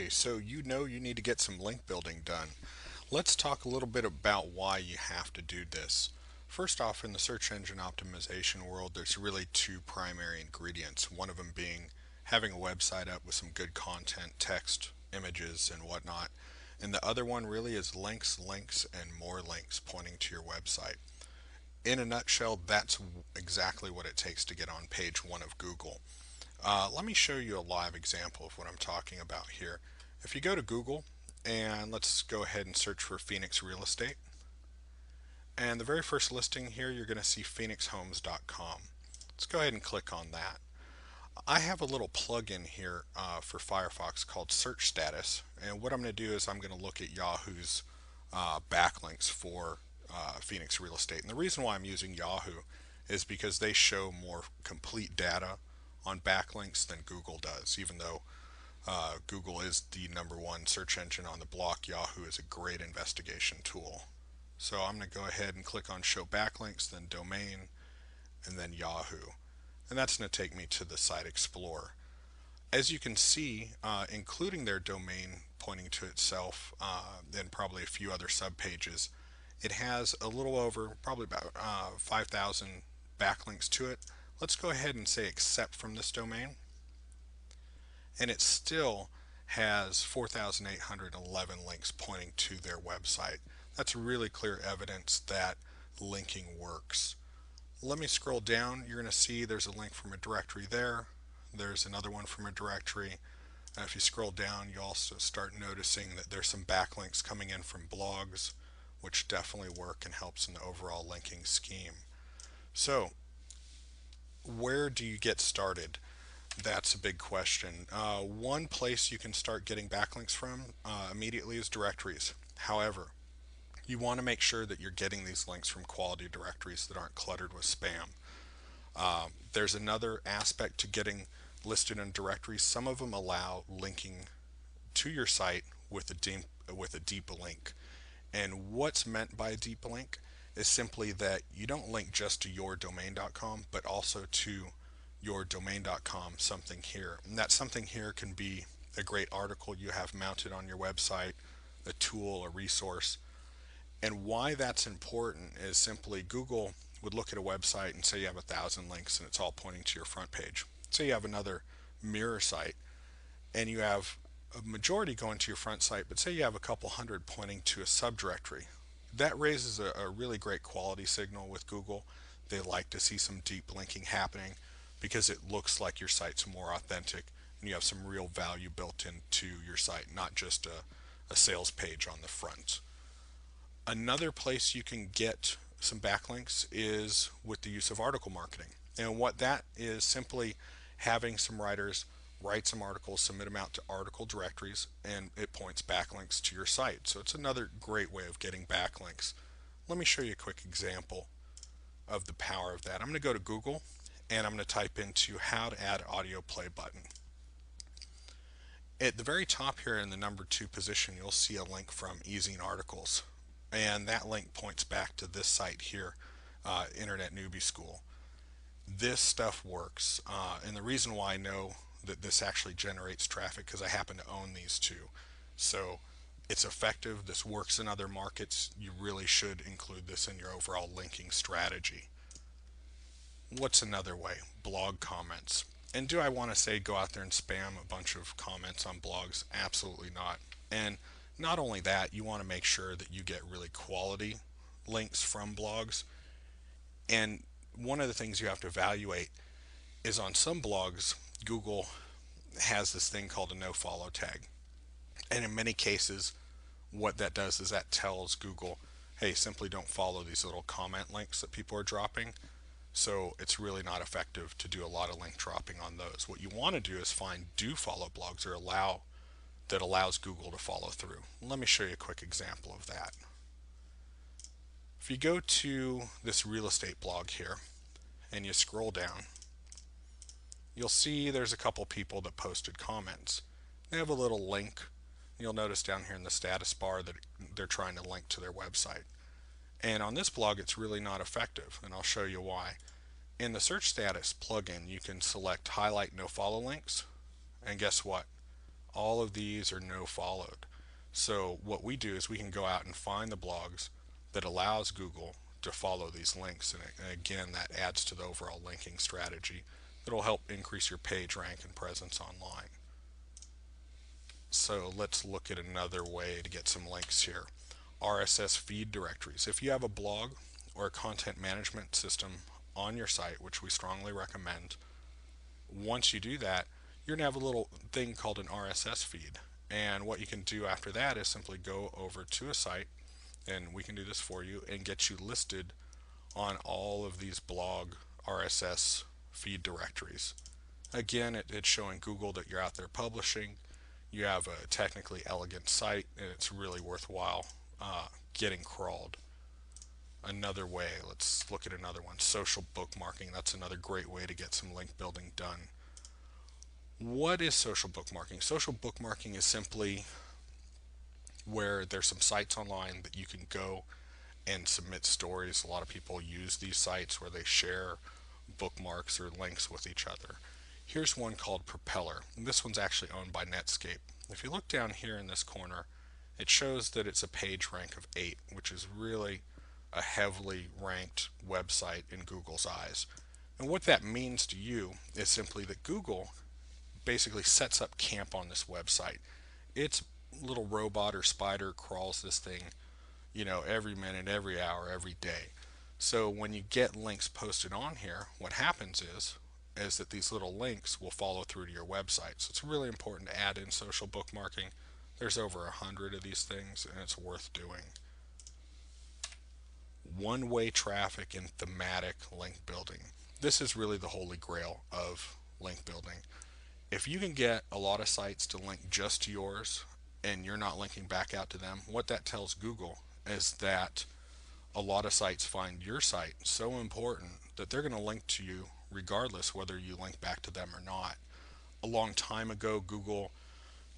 Okay, so you know you need to get some link building done. Let's talk a little bit about why you have to do this. First off, in the search engine optimization world, there's really two primary ingredients. One of them being having a website up with some good content, text, images, and whatnot. And the other one really is links, links, and more links pointing to your website. In a nutshell, that's exactly what it takes to get on page one of Google. Let me show you a live example of what I'm talking about here. If you go to Google and let's go ahead and search for Phoenix real estate, and the very first listing here you're going to see phoenixhomes.com. Let's go ahead and click on that. I have a little plugin here for Firefox called Search Status, and what I'm going to do is I'm going to look at Yahoo's backlinks for Phoenix real estate. And the reason why I'm using Yahoo is because they show more complete data on backlinks than Google does. Even though Google is the #1 search engine on the block, Yahoo is a great investigation tool. So I'm going to go ahead and click on Show Backlinks, then Domain, and then Yahoo. And that's going to take me to the Site Explorer. As you can see, including their domain pointing to itself, and probably a few other subpages, it has a little over, probably about 5,000 backlinks to it. Let's go ahead and say accept from this domain, and it still has 4,811 links pointing to their website. That's really clear evidence that linking works. Let me scroll down. You're going to see there's a link from a directory there. There's another one from a directory. And if you scroll down, you also start noticing that there's some backlinks coming in from blogs, which definitely work and helps in the overall linking scheme. So where do you get started? That's a big question. One place you can start getting backlinks from immediately is directories. However, you want to make sure that you're getting these links from quality directories that aren't cluttered with spam. There's another aspect to getting listed in directories. Some of them allow linking to your site with a deep link. And what's meant by a deep link is simply that you don't link just to yourdomain.com, but also to yourdomain.com something here. And that something here can be a great article you have mounted on your website, a tool, a resource. And why that's important is simply Google would look at a website and say you have 1,000 links and it's all pointing to your front page. Say you have another mirror site and you have a majority going to your front site, but say you have a couple hundred pointing to a subdirectory. That raises a really great quality signal with Google. They like to see some deep linking happening because it looks like your site's more authentic and you have some real value built into your site, not just a sales page on the front. Another place you can get some backlinks is with the use of article marketing. And what that is simply having some writers write some articles, submit them out to article directories, and it points backlinks to your site. So it's another great way of getting backlinks. Let me show you a quick example of the power of that. I'm going to go to Google and I'm going to type into how to add audio play button. At the very top here in the #2 position, you'll see a link from Easing Articles. And that link points back to this site here, Internet Newbie School. This stuff works, and the reason why I know that this actually generates traffic because I happen to own these two. So it's effective. This works in other markets. You really should include this in your overall linking strategy. What's another way? Blog comments. And do I want to say go out there and spam a bunch of comments on blogs? Absolutely not. And not only that, you want to make sure that you get really quality links from blogs. And one of the things you have to evaluate is on some blogs, Google has this thing called a no follow tag. And in many cases, what that does is that tells Google, hey, simply don't follow these little comment links that people are dropping. So it's really not effective to do a lot of link dropping on those. What you want to do is find do follow blogs or that allows Google to follow through. Let me show you a quick example of that. If you go to this real estate blog here and you scroll down, you'll see there's a couple people that posted comments. They have a little link. You'll notice down here in the status bar that they're trying to link to their website. And on this blog, it's really not effective, and I'll show you why. In the search status plugin, you can select highlight no follow links, and guess what? All of these are no followed. So what we do is we can go out and find the blogs that allows Google to follow these links, and again, that adds to the overall linking strategy that'll help increase your page rank and presence online. So let's look at another way to get some links here. RSS feed directories. If you have a blog or a content management system on your site, which we strongly recommend, once you do that, you're going to have a little thing called an RSS feed. And what you can do after that is simply go over to a site, and we can do this for you, and get you listed on all of these blog RSS feed directories. Again, it's showing Google that you're out there publishing. You have a technically elegant site, and it's really worthwhile getting crawled. Another way, let's look at another one, social bookmarking. That's another great way to get some link building done. What is social bookmarking? Social bookmarking is simply where there's some sites online that you can go and submit stories. A lot of people use these sites where they share bookmarks or links with each other. Here's one called Propeller, and this one's actually owned by Netscape. If you look down here in this corner, it shows that it's a page rank of 8, which is really a heavily ranked website in Google's eyes. And what that means to you is simply that Google basically sets up camp on this website. Its little robot or spider crawls this thing, every minute, every hour, every day. So when you get links posted on here, what happens is that these little links will follow through to your website. So it's really important to add in social bookmarking. There's over 100 of these things, and it's worth doing. One-way traffic and thematic link building. This is really the holy grail of link building. If you can get a lot of sites to link just to yours and you're not linking back out to them, what that tells Google is that a lot of sites find your site so important that they're going to link to you regardless whether you link back to them or not. A long time ago, Google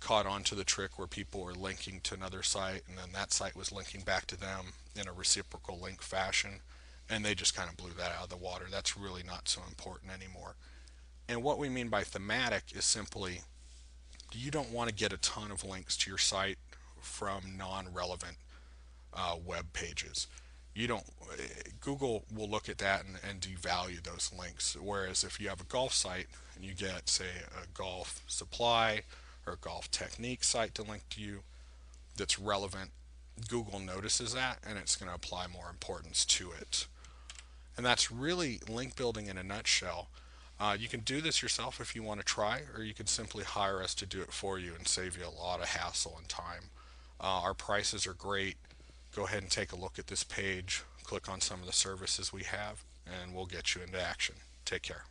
caught on to the trick where people were linking to another site and then that site was linking back to them in a reciprocal link fashion, and they just kind of blew that out of the water. That's really not so important anymore. And what we mean by thematic is simply you don't want to get a ton of links to your site from non-relevant web pages. You don't. Google will look at that and devalue those links. Whereas if you have a golf site and you get, say, a golf supply or a golf technique site to link to you that's relevant, Google notices that and it's going to apply more importance to it. And that's really link building in a nutshell. You can do this yourself if you want to try, or you can simply hire us to do it for you and save you a lot of hassle and time. Our prices are great. Go ahead and take a look at this page, click on some of the services we have, and we'll get you into action. Take care.